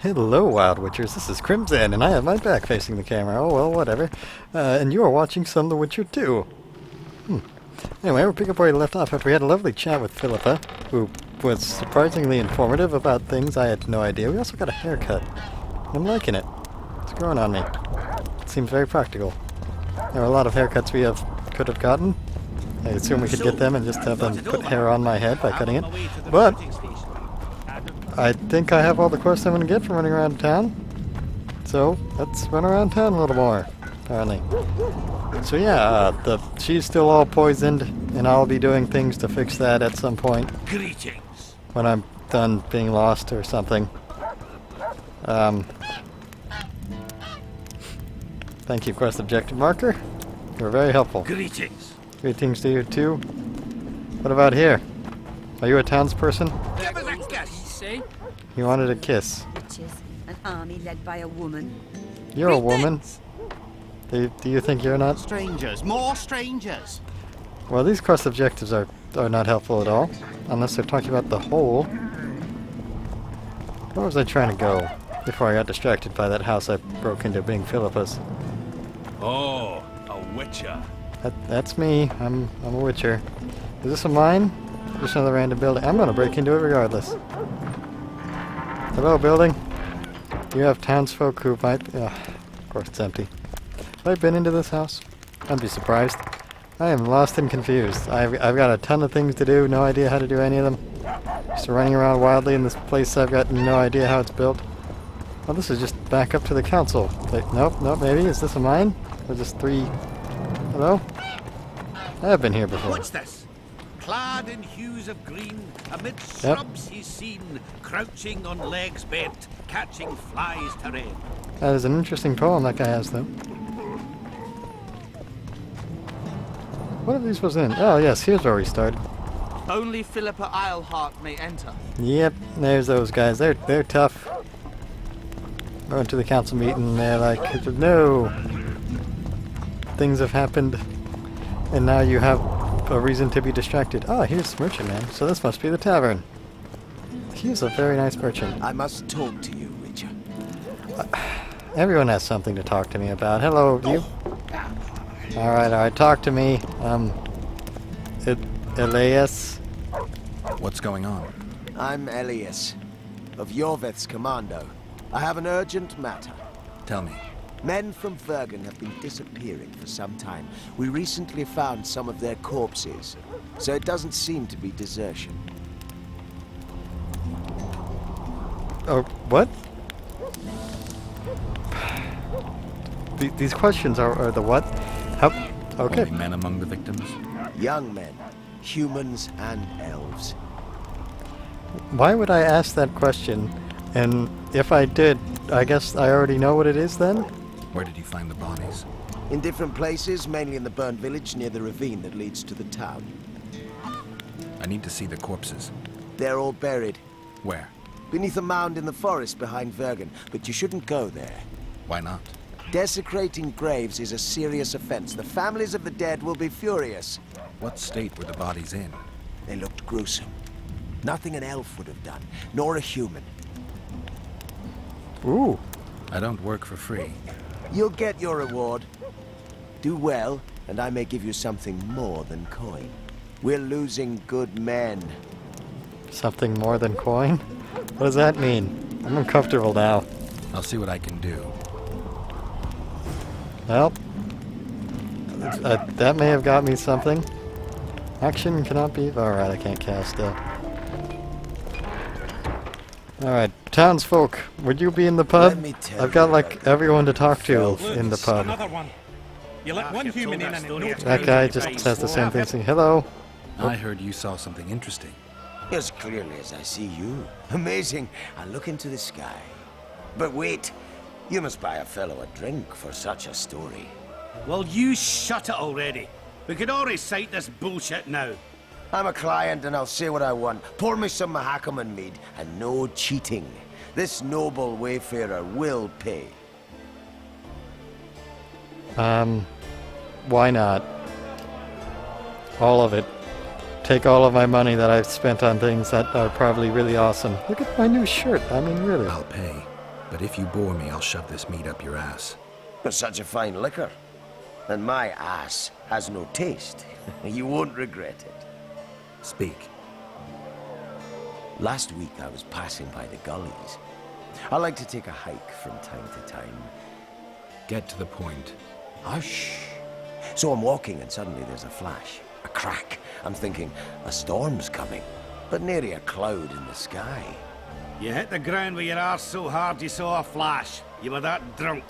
Hello, Wild Witchers. This is Crimson, and I have my back facing the camera. Oh, well, whatever. And you are watching some The Witcher 2. Anyway, we'll pick up where we left off after we had a lovely chat with Philippa, who was surprisingly informative about things I had no idea. We also got a haircut. I'm liking it. It's growing on me. It seems very practical. There are a lot of haircuts we could have gotten. I assume we could get them and just have them put hair on my head by cutting it. But I think I have all the quests I'm going to get from running around town. So let's run around town a little more, apparently. So yeah, she's still all poisoned, and I'll be doing things to fix that at some point. Greetings. When I'm done being lost or something. Thank you, quest objective marker. You're very helpful. Greetings. Greetings to you too. What about here? Are you a townsperson? Give us a kiss. You wanted a kiss. Witches, an army led by a woman. You're a woman. Do you think you're not? Strangers, more strangers. Well, these quest objectives are not helpful at all, unless they're talking about the whole. Where was I trying to go before I got distracted by that house I broke into being Philippa's? Oh, a witcher. That's me. I'm a witcher. Is this a mine? Just another random building. I'm gonna break into it regardless. Hello, building. You have townsfolk who might... Ugh, of course it's empty. Have I been into this house? I'd be surprised. I am lost and confused. I've got a ton of things to do, no idea how to do any of them. Just running around wildly in this place I've got no idea how it's built. Oh, this is just back up to the council. Like, nope, maybe. Is this a mine? Or just three... Hello? I have been here before. What's this? Clad in hues of green, amid shrubs he's seen, crouching on legs bent, catching flies to rain. That is an interesting poem that guy has, though. What are these was in? Oh, yes, here's where we started. Only Philippa Eilhart may enter. Yep, there's those guys. They're tough. I went to the council meeting and they're like, no! Things have happened, and now you have a reason to be distracted. Ah, here's Merchant Man, so this must be the tavern. He's a very nice merchant. I must talk to you, Witcher. Everyone has something to talk to me about. Hello, you. Alright, talk to me. Elias. What's going on? I'm Elias, of Yorveth's commando. I have an urgent matter. Tell me. Men from Vergen have been disappearing for some time. We recently found some of their corpses, so it doesn't seem to be desertion. Oh, what? These questions are the what? How? Okay. Only men among the victims? Young men, humans and elves. Why would I ask that question? And if I did, I guess I already know what it is then? Where did you find the bodies? In different places, mainly in the burned village near the ravine that leads to the town. I need to see the corpses. They're all buried Where? beneath a mound in the forest behind Vergen, but you shouldn't go there. Why not? Desecrating graves is a serious offense. The families of the dead will be furious. What state were the bodies in? They looked gruesome. Nothing an elf would have done, nor a human. Ooh. I don't work for free. You'll get your reward. Do well, and I may give you something more than coin. We're losing good men. Something more than coin? What does that mean? I'm uncomfortable now. I'll see what I can do. Well, that may have got me something. Action cannot be... Alright, I can't cast still. Alright, townsfolk, would you be in the pub? Let me tell I've got you like about everyone to talk to in the pub. Another one. You let one human in and in no That time guy you just die. says the same thing. Saying, hello. I heard you saw something interesting. As clearly as I see you. Amazing. I look into the sky. But wait, you must buy a fellow a drink for such a story. Well, you shut it already. We could all recite this bullshit now. I'm a client and I'll say what I want. Pour me some Mahakaman mead and no cheating. This noble wayfarer will pay. Why not? All of it. take all of my money that I've spent on things that are probably really awesome. Look at my new shirt. I mean, really. I'll pay. But if you bore me, I'll shove this meat up your ass. But such a fine liquor. And my ass has no taste. You won't regret it. Speak. Last week I was passing by the gullies. I like to take a hike from time to time. Get to the point. Hush. So I'm walking and suddenly there's a flash, a crack. I'm thinking, a storm's coming. But nary a cloud in the sky. You hit the ground with your arse so hard you saw a flash. You were that drunk.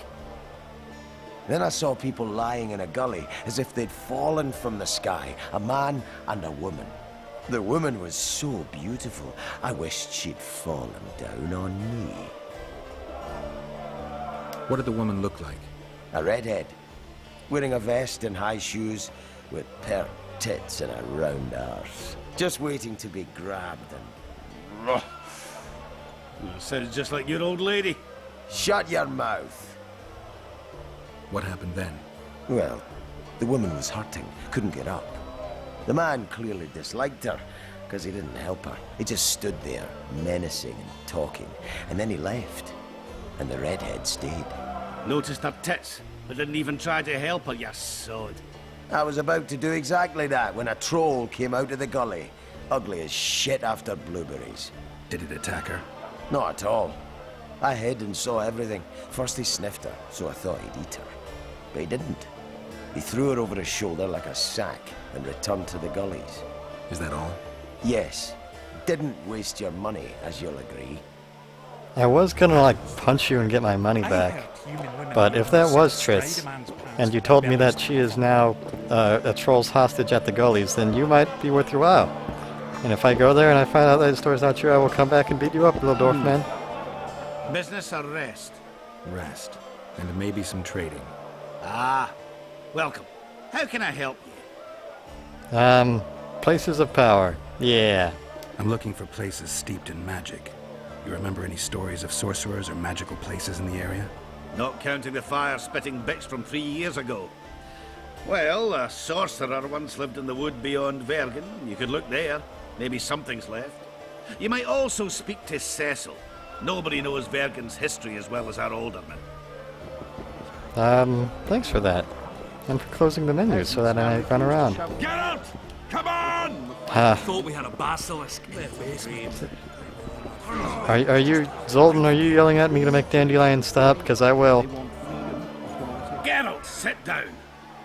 Then I saw people lying in a gully as if they'd fallen from the sky, a man and a woman. The woman was so beautiful, I wished she'd fallen down on me. What did the woman look like? A redhead, wearing a vest and high shoes, with pert tits and a round arse. Just waiting to be grabbed and... Sounds just like your old lady. Shut your mouth! What happened then? Well, the woman was hurting, couldn't get up. The man clearly disliked her, because he didn't help her. He just stood there, menacing and talking, and then he left. And the redhead stayed. Noticed her tits, but didn't even try to help her, you sod. I was about to do exactly that when a troll came out of the gully. Ugly as shit after blueberries. Did it attack her? Not at all. I hid and saw everything. First he sniffed her, so I thought he'd eat her. But he didn't. He threw her over his shoulder like a sack and returned to the gullies. Is that all? Yes. Didn't waste your money, as you'll agree. I was gonna, like, punch you and get my money back. But if that was Triss, and you told me that she is now a troll's hostage at the gullies, then you might be worth your while. And if I go there and I find out that the story's not true, I will come back and beat you up, little dwarf man. Business or rest? Rest. And maybe some trading. Ah, welcome. How can I help you? Places of power. Yeah. I'm looking for places steeped in magic. You remember any stories of sorcerers or magical places in the area? Not counting the fire-spitting bitch from 3 years ago. Well, a sorcerer once lived in the wood beyond Vergen. You could look there. Maybe something's left. You might also speak to Cecil. Nobody knows Vergen's history as well as our alderman. Thanks for that. And for closing the menu so that I run around. Get out! Come on! Thought we had a basilisk. Are you, Zoltan, are you yelling at me to make Dandelion stop? Because I will. Geralt, sit down.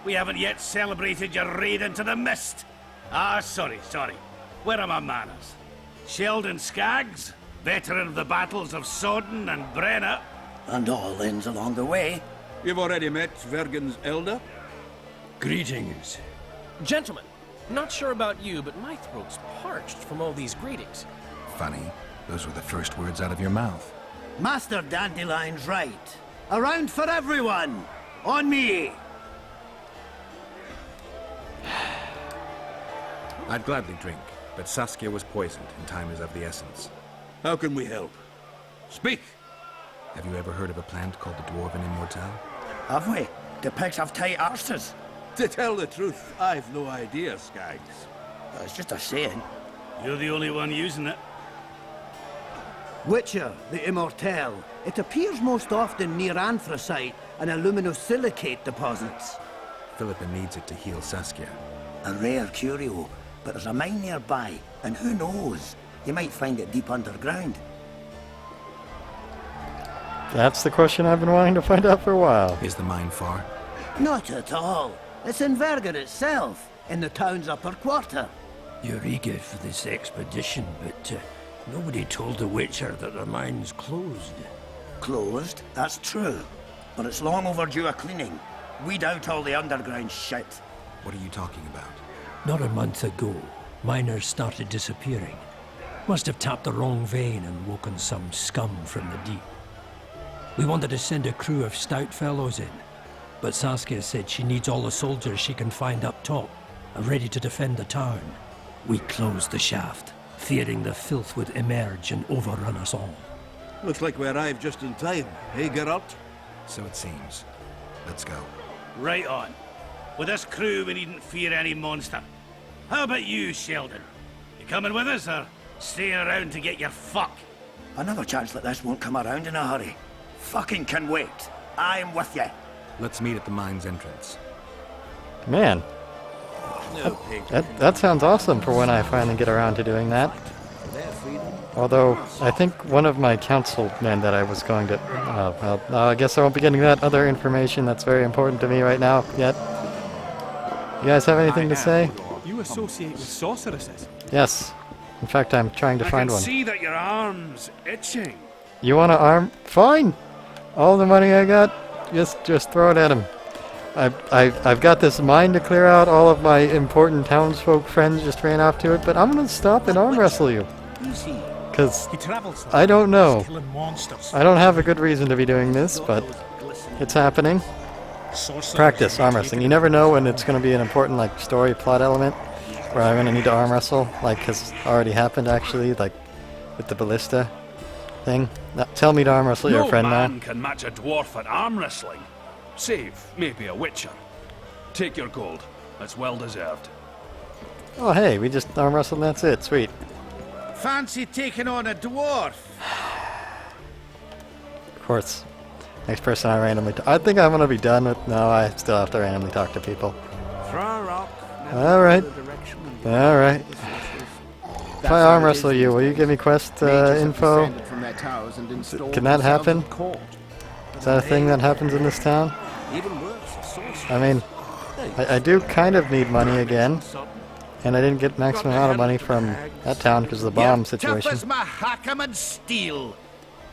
We haven't yet celebrated your raid into the mist. Ah, sorry. Where are my manners? Sheldon Skaggs, veteran of the battles of Sodden and Brenna. And all inns along the way. You've already met Vergen's elder? Greetings. Gentlemen, not sure about you, but my throat's parched from all these greetings. Funny. Those were the first words out of your mouth. Master Dandelion's right. Around for everyone. On me. I'd gladly drink, but Saskia was poisoned and time is of the essence. How can we help? Speak! Have you ever heard of a plant called the Dwarven Immortelle? Have we? The pigs have tight arses. To tell the truth, I've no idea, Skaggs. It's just a saying. You're the only one using it. Witcher, the Immortelle. It appears most often near anthracite and aluminosilicate deposits. Philippa needs it to heal Saskia. A rare curio, but there's a mine nearby, and who knows? You might find it deep underground. That's the question I've been wanting to find out for a while. Is the mine far? Not at all. It's in Vergen itself, in the town's upper quarter. You're eager for this expedition, but nobody told the Witcher that the mine's closed. Closed, that's true. But it's long overdue a cleaning. Weed out all the underground shit. What are you talking about? Not a month ago, miners started disappearing. Must have tapped the wrong vein and woken some scum from the deep. We wanted to send a crew of stout fellows in, but Saskia said she needs all the soldiers she can find up top, and ready to defend the town. We closed the shaft, fearing the filth would emerge and overrun us all. Looks like we arrived just in time. Hey, Geralt? So it seems. Let's go. Right on. With this crew, we needn't fear any monster. How about you, Sheldon? You coming with us, or staying around to get your fuck? Another chance like this won't come around in a hurry. fucking can wait. I'm with you. Let's meet at the mine's entrance. Man, that sounds awesome for when I finally get around to doing that. Although, I think one of my councilmen that I was going to... I guess I won't be getting that other information that's very important to me right now yet. You guys have anything to say? You associate with sorceresses? Yes. In fact, I'm trying to find one. See that your arm's itching. You want to arm? Fine! All the money I got, just throw it at him. I've got this mine to clear out. All of my important townsfolk friends just ran off to it, but I'm going to stop and arm wrestle you. Because I don't know. I don't have a good reason to be doing this, but it's happening. Practice arm wrestling. You never know when it's going to be an important like story plot element where I'm going to need to arm wrestle, like has already happened actually, like with the ballista thing. Now, tell me to arm wrestle your friend now. No man can match a dwarf at arm wrestling. Save maybe a witcher. Take your gold. That's well deserved. Oh hey, we just arm wrestled and that's it. Sweet. Fancy taking on a dwarf? Of course. Next person I randomly I think I'm gonna be done with... No, I still have to randomly talk to people. Alright. Alright. If I arm wrestle you, will you give me quest info? Can that happen? Is that a thing that happens in this town? I mean, I do kind of need money again. And I didn't get maximum amount of money from that town because of the bomb situation. Tough as my Hackerman steel.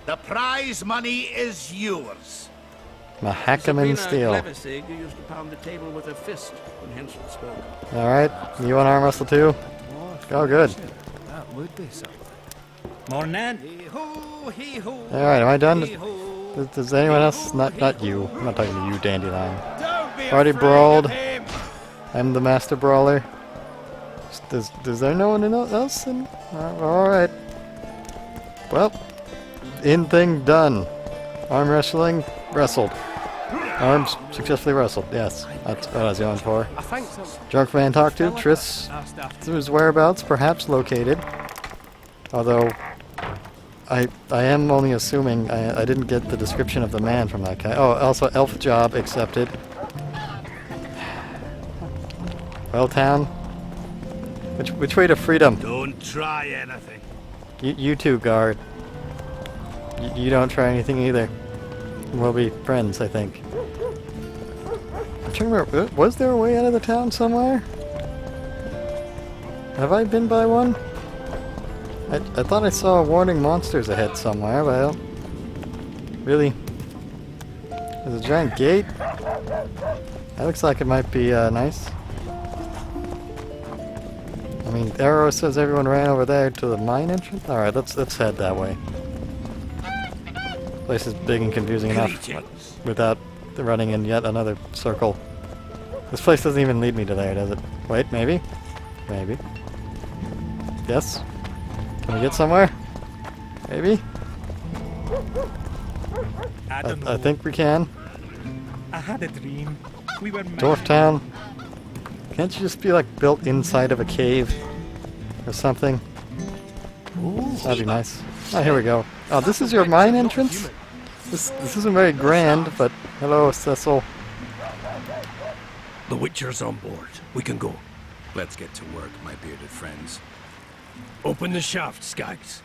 The prize money is yours. My Hackerman steel. Alright, you want to arm wrestle too? Oh, good. That would be something. Morning. Alright, am I done? Does anyone else? Not you. I'm not talking to you, Dandelion. Already brawled. I'm the master brawler. Does there no one else? Alright. Well, in thing done. Arm wrestling, wrestled. Arms successfully wrestled. Yes, that's what I was going for. Drunk man talked to, Triss, whose whereabouts perhaps located. Although, I am only assuming I didn't get the description of the man from that guy. Oh, also elf job accepted. Well, town. Which way to freedom? Don't try anything. You two, guard. You don't try anything either. We'll be friends, I think. I'm trying to remember, was there a way out of the town somewhere? Have I been by one? I thought I saw warning monsters ahead somewhere, but I don't... Really? There's a giant gate? That looks like it might be nice. I mean, arrow says everyone ran over there to the mine entrance? Alright, let's head that way. Place is big and confusing enough without running in yet another circle. This place doesn't even lead me to there, does it? Wait, maybe? Maybe. Yes? Can we get somewhere? Maybe? I think we can. I had a dream. We were Dwarf Town. Can't you just be like built inside of a cave or something? That'd be nice. Oh, here we go. Oh, this is your mine entrance? This isn't very grand, but hello, Cecil. The Witcher's on board. We can go. Let's get to work, my bearded friends. Open the shaft, Skags.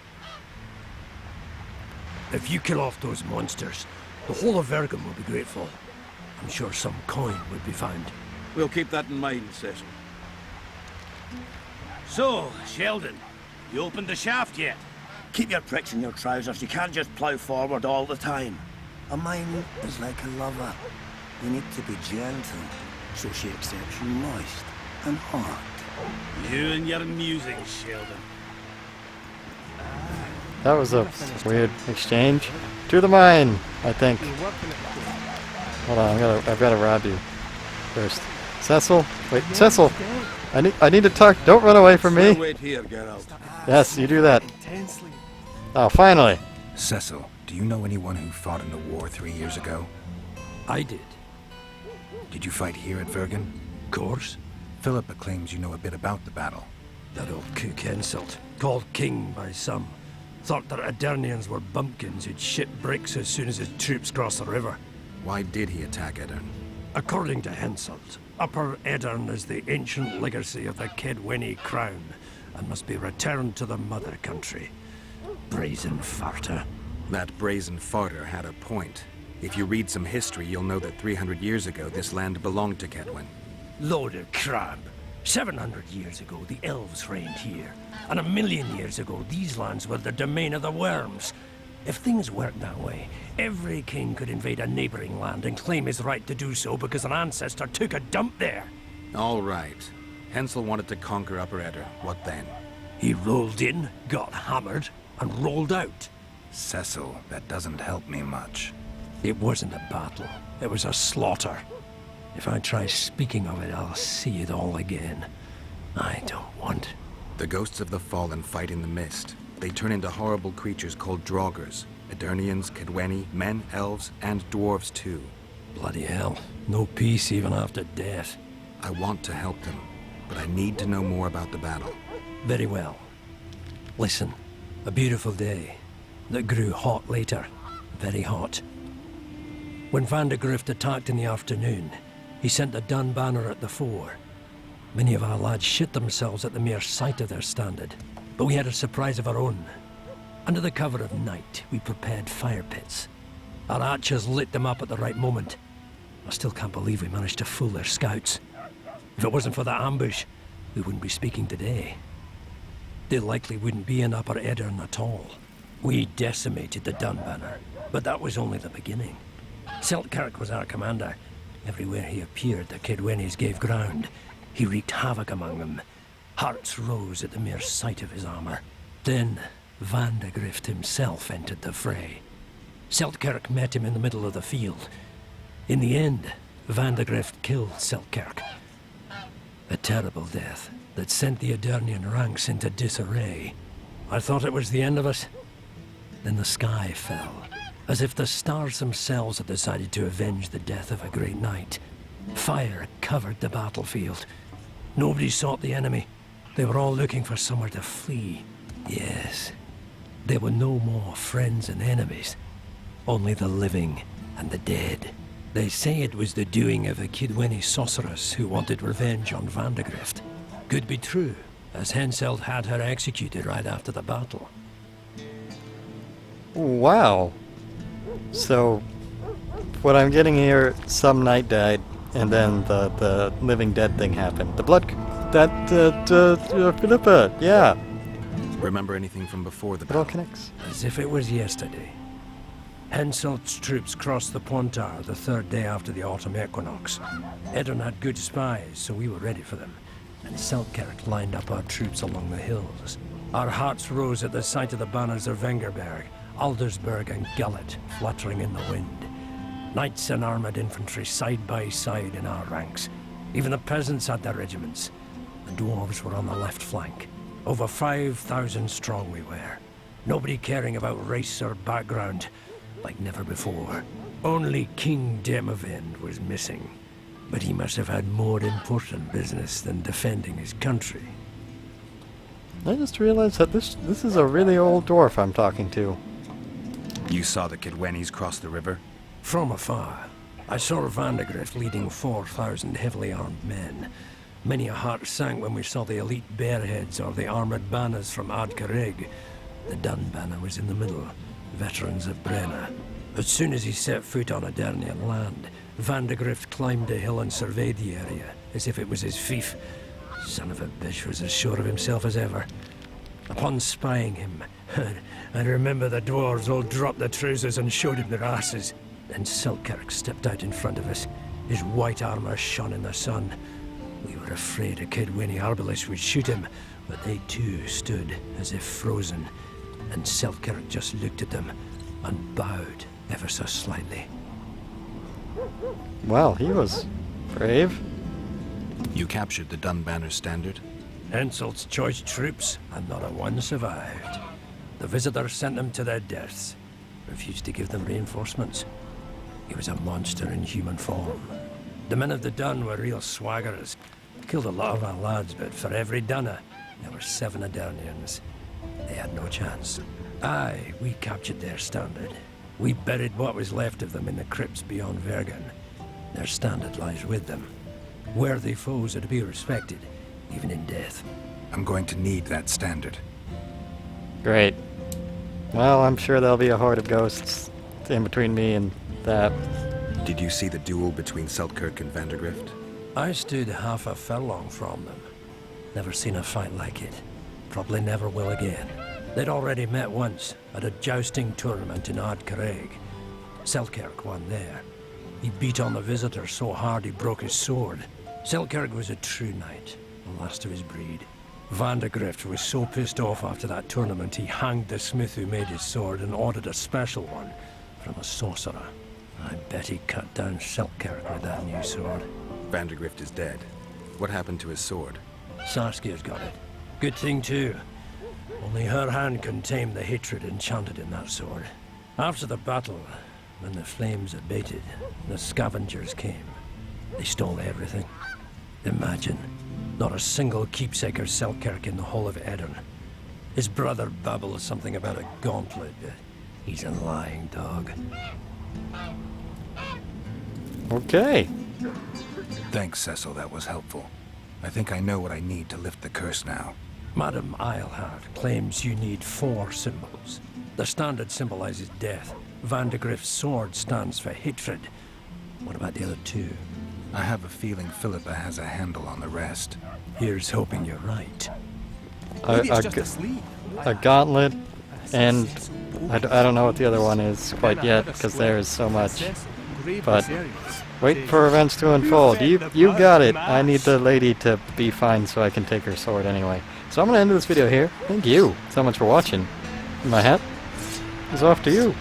If you kill off those monsters, the whole of Vergum will be grateful. I'm sure some coin would be found. We'll keep that in mind, Cecil. So, Sheldon, you opened the shaft yet? Keep your pricks in your trousers. You can't just plough forward all the time. A mine is like a lover. You need to be gentle, so she accepts you moist and hot. You and your music, Sheldon. That was a weird exchange. To the mine, I think. Hold on, I've got to rob you first. Cecil, wait, Cecil. I need to talk. Don't run away from me. Wait here, Geralt. Yes, you do that. Oh, finally. Cecil, do you know anyone who fought in the war 3 years ago? I did. Did you fight here at Vergen? Of course. Philippa claims you know a bit about the battle. That old cook insult. Called king by some. Thought that Adernians were bumpkins who'd shit bricks as soon as his troops crossed the river. Why did he attack Edirn? According to Henselt, Upper Edirn is the ancient legacy of the Kedwenny crown and must be returned to the mother country. Brazen farter. That brazen farter had a point. If you read some history, you'll know that 300 years ago this land belonged to Kedwen. Load of crab. 700 years ago, the elves reigned here. And 1,000,000 years ago, these lands were the domain of the worms. If things worked that way, every king could invade a neighboring land and claim his right to do so because an ancestor took a dump there. All right. Hensel wanted to conquer Upper Edirn. What then? He rolled in, got hammered, and rolled out. Cecil, that doesn't help me much. It wasn't a battle. It was a slaughter. If I try speaking of it, I'll see it all again. I don't want. The ghosts of the fallen fight in the mist. They turn into horrible creatures called Draugrs. Edirnians, Kedwenny, men, elves, and dwarves too. Bloody hell. No peace even after death. I want to help them, but I need to know more about the battle. Very well. Listen. A beautiful day that grew hot later. Very hot. When Van de Grift attacked in the afternoon, he sent the Dun banner at the fore. Many of our lads shit themselves at the mere sight of their standard, but we had a surprise of our own. Under the cover of night, we prepared fire pits. Our archers lit them up at the right moment. I still can't believe we managed to fool their scouts. If it wasn't for that ambush, we wouldn't be speaking today. They likely wouldn't be in Upper Edirn at all. We decimated the Dun banner, but that was only the beginning. Seltkirk was our commander. Everywhere he appeared, the Kedwennies gave ground. He wreaked havoc among them. Hearts rose at the mere sight of his armor. Then, Van de Grift himself entered the fray. Seltkirk met him in the middle of the field. In the end, Van de Grift killed Seltkirk. A terrible death that sent the Adernian ranks into disarray. I thought it was the end of us. Then the sky fell, as if the stars themselves had decided to avenge the death of a great knight. Fire covered the battlefield. Nobody sought the enemy. They were all looking for somewhere to flee. Yes, there were no more friends and enemies, only the living and the dead. They say it was the doing of a Kedwenny sorceress who wanted revenge on Van de Grift. Could be true, as Henselt had her executed right after the battle. Wow. So, what I'm getting here, some knight died, and then the living dead thing happened. The blood... Philippa, yeah. Remember anything from before the It all battle? connects. As if it was yesterday. Henselt's troops crossed the Pointar the third day after the autumn equinox. Edirn had good spies, so we were ready for them. And Seltkirk lined up our troops along the hills. Our hearts rose at the sight of the banners of Vengerberg, Aldersberg and Gullet fluttering in the wind. Knights and armoured infantry side by side in our ranks. Even the peasants had their regiments. The dwarves were on the left flank. Over 5,000 strong we were. Nobody caring about race or background, like never before. Only King Demavend was missing. But he must have had more important business than defending his country. I just realized that this is a really old dwarf I'm talking to. You saw the Kedwennies cross the river? From afar, I saw Van de Grift leading 4,000 heavily armed men. Many a heart sank when we saw the elite bearheads or the armoured banners from Ardcarrig. The Dun banner was in the middle, veterans of Brenna. As soon as he set foot on Adernian land, Van de Grift climbed a hill and surveyed the area, as if it was his fief. Son of a bitch was as sure of himself as ever. Upon spying him, I remember the dwarves all dropped their trousers and showed him their asses. Then Seltkirk stepped out in front of us. His white armour shone in the sun. We were afraid a Kedwenny arbalist would shoot him, but they too stood as if frozen, and Seltkirk just looked at them and bowed ever so slightly. Well, he was brave. You captured the Dun banner standard? Henselt's choice troops, and not a one survived. The visitor sent them to their deaths, refused to give them reinforcements. He was a monster in human form. The men of the Dun were real swaggerers. Killed a lot of our lads, but for every Dunner, there were 7 Adernians. They had no chance. Aye, we captured their standard. We buried what was left of them in the crypts beyond Vergen. Their standard lies with them. Worthy foes are to be respected, even in death. I'm going to need that standard. Great. Well, I'm sure there'll be a horde of ghosts in between me and that. Did you see the duel between Seltkirk and Vandergrift? I stood half a furlong from them. Never seen a fight like it. Probably never will again. They'd already met once at a jousting tournament in Ardcarreg. Selkirk won there. He beat on the visitor so hard he broke his sword. Selkirk was a true knight, the last of his breed. Vandergrift was so pissed off after that tournament he hanged the smith who made his sword and ordered a special one from a sorcerer. I bet he cut down Selkirk with that new sword. Vandergrift is dead. What happened to his sword? Saskia's got it. Good thing too. Only her hand can tame the hatred enchanted in that sword. After the battle, when the flames abated, the scavengers came. They stole everything. Imagine, not a single keepsake or Selkirk in the whole of Edirn. His brother babbles something about a gauntlet, but he's a lying dog. Okay. Thanks, Cecil, that was helpful. I think I know what I need to lift the curse now. Madame Eilhart claims you need 4 symbols. The standard symbolizes death. Vandergrift's sword stands for hatred. What about the other 2? I have a feeling Philippa has a handle on the rest. Here's hoping you're right. A gauntlet, and I don't know what the other one is quite yet, because there is so much. But wait for events to unfold. You got it. I need the lady to be fine so I can take her sword anyway. So I'm going to end this video here. Thank you so much for watching. My hat is off to you.